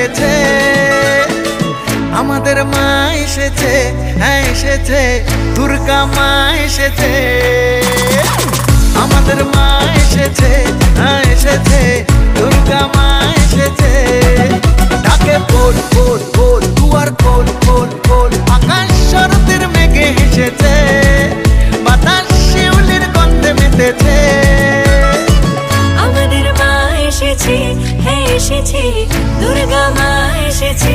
মেতেছে। আমাদের মা এসেছে, হ্যাঁ এসেছে, দুর্গা মা এসেছে। আমাদের মা এসেছে, হ্যাঁ এসেছে, দুর্গা মা এসেছে। ডাকে বোল বোল বোল, দুয়ার খোল খোল খোল, আকাশ শরতের মেঘে হেসেছে, বাতাস শিউলির গন্ধে মেতেছে। আমাদের মা এসেছে, হ্যাঁ এসেছে, দুর্গা মা এসেছে।